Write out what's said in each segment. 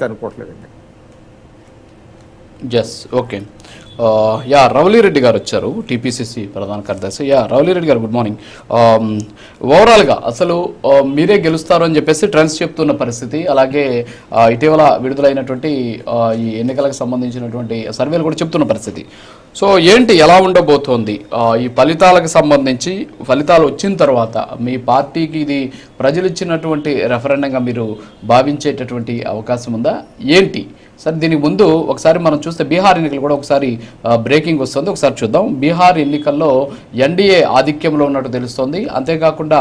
అనుకోవట్లేదండి. Yes okay. Yeah Ravali Reddy గారు వచ్చారు, TPCC ప్రధాన కార్యదర్శి. యా రవలిరెడ్డి గారు గుడ్ మార్నింగ్. ఓవరాల్గా అసలు మీరే గెలుస్తారు అని చెప్పేసి ట్రెండ్స్ చెప్తున్న పరిస్థితి, అలాగే ఇటీవల విడుదలైనటువంటి ఈ ఎన్నికలకు సంబంధించినటువంటి సర్వేలు కూడా చెప్తున్న పరిస్థితి. సో ఏంటి, ఎలా ఉండబోతోంది ఈ ఫలితాలకు సంబంధించి? ఫలితాలు వచ్చిన తర్వాత మీ పార్టీకి ఇది ప్రజలు ఇచ్చినటువంటి రెఫరెండంగా మీరు భావించేటటువంటి అవకాశం ఉందా ఏంటి? సరే, దీనికి ముందు ఒకసారి మనం చూస్తే బీహార్ ఎన్నికలు కూడా ఒకసారి బ్రేకింగ్ వస్తుంది, ఒకసారి చూద్దాం. బీహార్ ఎన్నికల్లో ఎన్డీఏ ఆధిక్యంలో ఉన్నట్టు తెలుస్తోంది. అంతేకాకుండా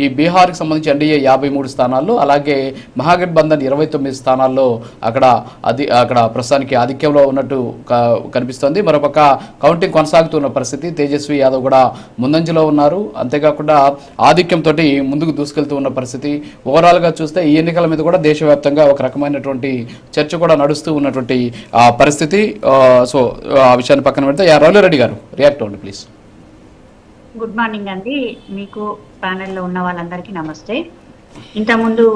ఈ బీహార్కి సంబంధించి ఎన్డీఏ 53 స్థానాల్లో, అలాగే మహాగఠబంధన్ 29 స్థానాల్లో అక్కడ ప్రస్తుతానికి ఆధిక్యంలో ఉన్నట్టు కనిపిస్తోంది. మరోపక్క కౌంటింగ్ కొనసాగుతున్న పరిస్థితి. తేజస్వి యాదవ్ కూడా ముందంజలో ఉన్నారు. అంతేకాకుండా ఆధిక్యంతో ముందుకు దూసుకెళ్తూ ఉన్న పరిస్థితి. ఓవరాల్గా చూస్తే ఈ ఎన్నికల మీద కూడా దేశవ్యాప్తంగా ఒక రకమైనటువంటి చర్చ కూడా నడుస్తూ ఉన్నటువంటి పరిస్థితి. సో ఆ విషయాన్ని పక్కన పెడితే రవలిరెడ్డి గారు రియాక్ట్ అవ్వండి ప్లీజ్. గుడ్ మార్నింగ్ అండి, మీకు ప్యానెల్లో ఉన్న వాళ్ళందరికీ నమస్తే. ఇంతకుముందు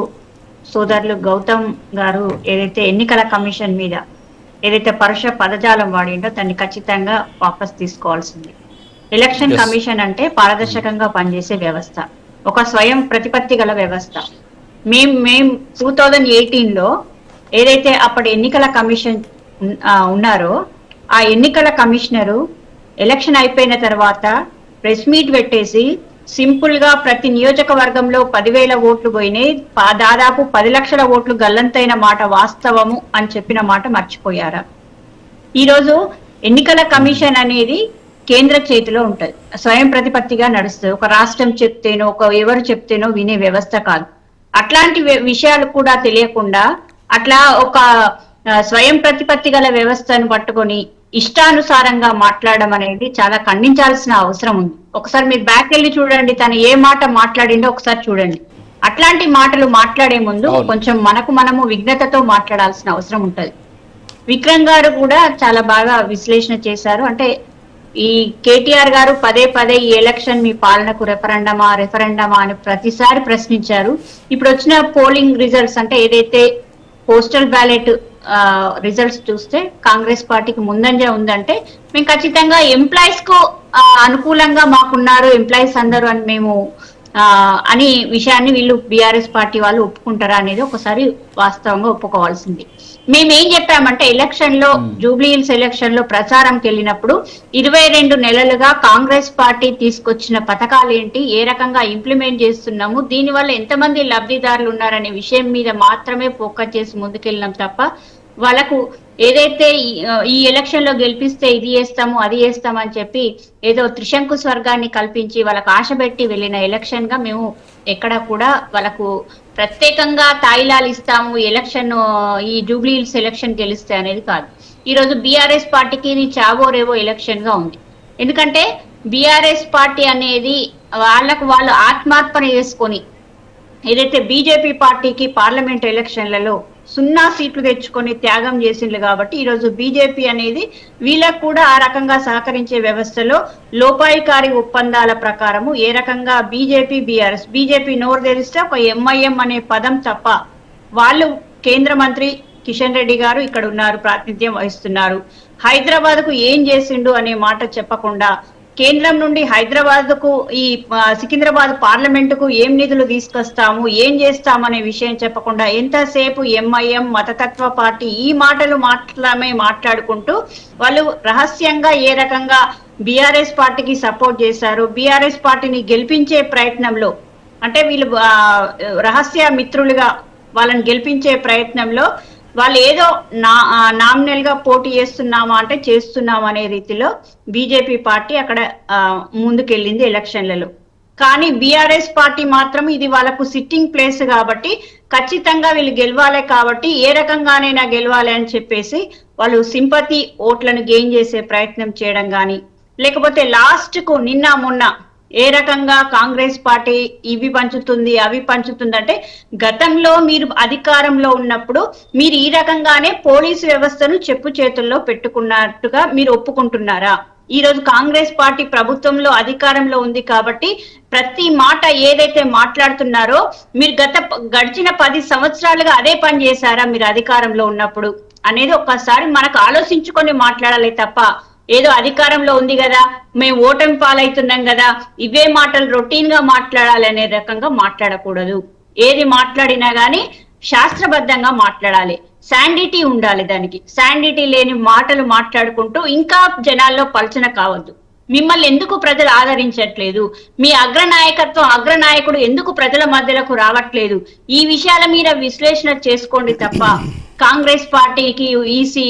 సోదరులు గౌతమ్ గారు ఏదైతే ఎన్నికల కమిషన్ మీద ఏదైతే పరుష పదజాలం వాడిండో దాన్ని ఖచ్చితంగా వాపస్ తీసుకోవాల్సింది. ఎలక్షన్ కమిషన్ అంటే పారదర్శకంగా పనిచేసే వ్యవస్థ, ఒక స్వయం ప్రతిపత్తి గల వ్యవస్థ. మేం 2018లో ఏదైతే అప్పటి ఎన్నికల కమిషన్ ఉన్నారో ఆ ఎన్నికల కమిషనరు ఎలక్షన్ అయిపోయిన తర్వాత ప్రెస్ మీట్ పెట్టేసి సింపుల్ గా ప్రతి నియోజకవర్గంలో 10,000 ఓట్లు పోయినాయి, దాదాపు 10 లక్షల ఓట్లు గల్లంతైన మాట వాస్తవము అని చెప్పిన మాట మర్చిపోయారా? ఈరోజు ఎన్నికల కమిషన్ అనేది కేంద్ర చేతిలో ఉంటది, స్వయం ప్రతిపత్తిగా నడుస్తుంది. ఒక రాష్ట్రం చెప్తేనో ఎవరు చెప్తేనో వినే వ్యవస్థ కాదు. అట్లాంటి విషయాలు కూడా తెలియకుండా అట్లా ఒక స్వయం ప్రతిపత్తి గల వ్యవస్థను పట్టుకొని ఇష్టానుసారంగా మాట్లాడడం అనేది చాలా ఖండించాల్సిన అవసరం ఉంది. ఒకసారి మీరు బ్యాక్ వెళ్ళి చూడండి, తను ఏ మాట మాట్లాడిండో ఒకసారి చూడండి. అట్లాంటి మాటలు మాట్లాడే ముందు కొంచెం మనము విఘ్నతతో మాట్లాడాల్సిన అవసరం ఉంటది. విక్రమ్ గారు కూడా చాలా బాగా విశ్లేషణ చేశారు. అంటే ఈ కేటీఆర్ గారు పదే ఈ ఎలక్షన్ మీ పాలనకు రెఫరెండమా అని ప్రతిసారి ప్రశ్నించారు. ఇప్పుడు వచ్చిన పోలింగ్ రిజల్ట్స్ అంటే ఏదైతే పోస్టల్ బ్యాలెట్ రిజల్ట్స్ చూస్తే కాంగ్రెస్ పార్టీకి ముందంజ ఉందంటే మేము ఖచ్చితంగా ఎంప్లాయీస్ కు అనుకూలంగా మాకున్నారు ఎంప్లాయీస్ అందరూ అని మేము అని విషయాన్ని వీళ్ళు బీఆర్ఎస్ పార్టీ వాళ్ళు ఒప్పుకుంటారా అనేది ఒకసారి వాస్తవంగా ఒప్పుకోవాల్సింది. మేమేం చెప్పామంటే ఎలక్షన్ లో జూబ్లీ హిల్స్ ఎలక్షన్ లో ప్రచారంకి వెళ్ళినప్పుడు 22 నెలలుగా కాంగ్రెస్ పార్టీ తీసుకొచ్చిన పథకాలు ఏంటి, ఏ రకంగా ఇంప్లిమెంట్ చేస్తున్నాము, దీనివల్ల ఎంతమంది లబ్ధిదారులు ఉన్నారనే విషయం మీద మాత్రమే ఫోకస్ చేసి ముందుకెళ్ళినాం తప్ప వాళ్ళకు ఏదైతే ఈ ఎలక్షన్ లో గెలిపిస్తే ఇది చేస్తాము అది చేస్తామని చెప్పి ఏదో త్రిశంకు స్వర్గాన్ని కల్పించి వాళ్ళకు ఆశ పెట్టి వెళ్ళిన ఎలక్షన్ గా మేము ఎక్కడ కూడా వాళ్ళకు ప్రత్యేకంగా తాయిలాలు ఇస్తాము ఎలక్షన్ ఈ జూబ్లీ హిల్స్ ఎలక్షన్ గెలిస్తే అనేది కాదు. ఈ రోజు బీఆర్ఎస్ పార్టీకి ఇది చావో రేవో ఎలక్షన్ గా ఉంది. ఎందుకంటే బీఆర్ఎస్ పార్టీ అనేది వాళ్ళు ఆత్మార్పణ చేసుకొని ఏదైతే బీజేపీ పార్టీకి పార్లమెంట్ ఎలక్షన్లలో 0 సీట్లు తెచ్చుకొని త్యాగం చేసిండ్రు కాబట్టి ఈరోజు బీజేపీ అనేది వీళ్ళకు కూడా ఆ రకంగా సహకరించే వ్యవస్థలో లోపాయికారి ఒప్పందాల ప్రకారము ఏ రకంగా బీజేపీ నోరు తెరిస్తే ఒక ఎంఐఎం అనే పదం తప్ప వాళ్ళు కేంద్ర మంత్రి కిషన్ రెడ్డి గారు ఇక్కడ ఉన్నారు, ప్రాతినిధ్యం వహిస్తున్నారు. హైదరాబాద్ కు ఏం చేసిండు అనే మాట చెప్పకుండా కేంద్రం నుండి హైదరాబాద్ కు ఈ సికింద్రాబాద్ పార్లమెంట్ కు ఏం నిధులు తీసుకొస్తాము ఏం చేస్తాము అనే విషయం చెప్పకుండా ఎంతసేపు ఎంఐఎం మతతత్వ పార్టీ ఈ మాటలు మాట్లాడుకుంటూ వాళ్ళు రహస్యంగా ఏ రకంగా బీఆర్ఎస్ పార్టీకి సపోర్ట్ చేశారు, బీఆర్ఎస్ పార్టీని గెలిపించే ప్రయత్నంలో అంటే వీళ్ళు రహస్య మిత్రులుగా వాళ్ళని గెలిపించే ప్రయత్నంలో వాళ్ళు ఏదో నామినల్ గా పోటీ చేస్తున్నామా అంటే చేస్తున్నాం అనే రీతిలో బీజేపీ పార్టీ అక్కడ ముందుకెళ్ళింది ఎలక్షన్లలో. కానీ బీఆర్ఎస్ పార్టీ మాత్రం ఇది వాళ్ళకు సిట్టింగ్ ప్లేస్ కాబట్టి ఖచ్చితంగా వీళ్ళు గెలవాలి కాబట్టి ఏ రకంగానైనా గెలవాలి అని చెప్పేసి వాళ్ళు సింపతి ఓట్లను గెయిన్ చేసే ప్రయత్నం చేయడం కానీ, లేకపోతే లాస్ట్ కు నిన్న మొన్న ఏ రకంగా కాంగ్రెస్ పార్టీ ఇవి పంచుతుంది అవి పంచుతుంది అంటే గతంలో మీరు అధికారంలో ఉన్నప్పుడు మీరు ఈ రకంగానే పోలీసు వ్యవస్థను చెప్పు చేతుల్లో పెట్టుకున్నట్టుగా మీరు ఒప్పుకుంటున్నారా? ఈ రోజు కాంగ్రెస్ పార్టీ ప్రభుత్వంలో అధికారంలో ఉంది కాబట్టి ప్రతి మాట ఏదైతే మాట్లాడుతున్నారో మీరు గడిచిన 10 సంవత్సరాలుగా అదే పని చేశారా మీరు అధికారంలో ఉన్నప్పుడు అనేది ఒక్కసారి మనకు ఆలోచించుకొని మాట్లాడాలి తప్ప ఏదో అధికారంలో ఉంది కదా మేము ఓటమి పాలవుతున్నాం కదా ఇవే మాటలు రొటీన్ గా మాట్లాడాలి అనే రకంగా మాట్లాడకూడదు. ఏది మాట్లాడినా గానీ శాస్త్రబద్ధంగా మాట్లాడాలి, శాండిటీ ఉండాలి. దానికి శాండిటీ లేని మాటలు మాట్లాడుకుంటూ ఇంకా జనాల్లో పలచన కావద్దు. మిమ్మల్ని ఎందుకు ప్రజలు ఆదరించట్లేదు, మీ అగ్రనాయకుడు ఎందుకు ప్రజల మధ్యలోకి రావట్లేదు, ఈ విషయాల మీద విశ్లేషణ చేసుకోండి తప్ప కాంగ్రెస్ పార్టీకి ఈసీ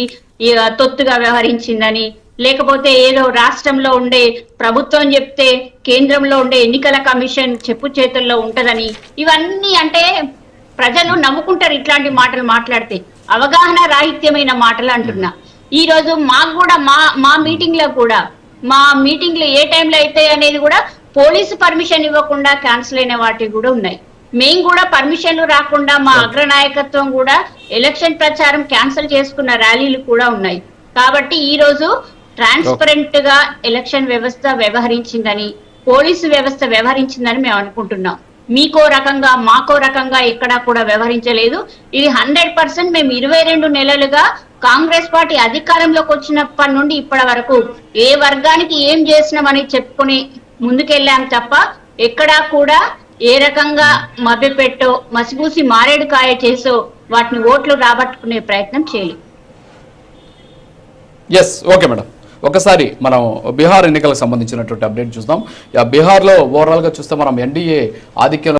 తొత్తుగా వ్యవహరించిందని, లేకపోతే ఏదో రాష్ట్రంలో ఉండే ప్రభుత్వం చెప్తే కేంద్రంలో ఉండే ఎన్నికల కమిషన్ చెప్పు చేతుల్లో ఉంటదని, ఇవన్నీ అంటే ప్రజలు నవ్వుకుంటారు. ఇట్లాంటి మాటలు మాట్లాడితే అవగాహన రాహిత్యమైన మాటలు అంటున్నా. ఈ రోజు మాకు కూడా మా మీటింగ్ లో కూడా మా మీటింగ్లు ఏ టైంలో అయితే అనేది కూడా పోలీసు పర్మిషన్ ఇవ్వకుండా క్యాన్సిల్ అయిన వాటివి కూడా ఉన్నాయి. మేము కూడా పర్మిషన్లు రాకుండా మా అగ్రనాయకత్వం కూడా ఎలక్షన్ ప్రచారం క్యాన్సిల్ చేసుకున్న ర్యాలీలు కూడా ఉన్నాయి. కాబట్టి ఈ రోజు ట్రాన్స్పరెంట్ గా ఎలక్షన్ వ్యవస్థ వ్యవహరించిందని, పోలీసు వ్యవస్థ వ్యవహరించిందని మేము అనుకుంటున్నాం. మీకో రకంగా మాకో రకంగా ఎక్కడా కూడా వ్యవహరించలేదు. ఇది 100% మేము 22 నెలలుగా కాంగ్రెస్ పార్టీ అధికారంలోకి వచ్చినప్పటి నుండి ఇప్పటి వరకు ఏ వర్గానికి ఏం చేసినామని చెప్పుకుని ముందుకెళ్ళాం తప్ప ఎక్కడా కూడా ఏ రకంగా మభ్యపెట్టో మసిగూసి మారేడుకాయ చేసో వాటిని ఓట్లు రాబట్టుకునే ప్రయత్నం చేయలేదు. Yes, okay madam. ఒకసారి మనం బీహార్ ఎన్నికలకు సంబంధించినటువంటి అప్డేట్ చూద్దాం. బీహార్లో ఓవరాల్గా చూస్తే మనం ఎన్డీఏ ఆధిక్యంలో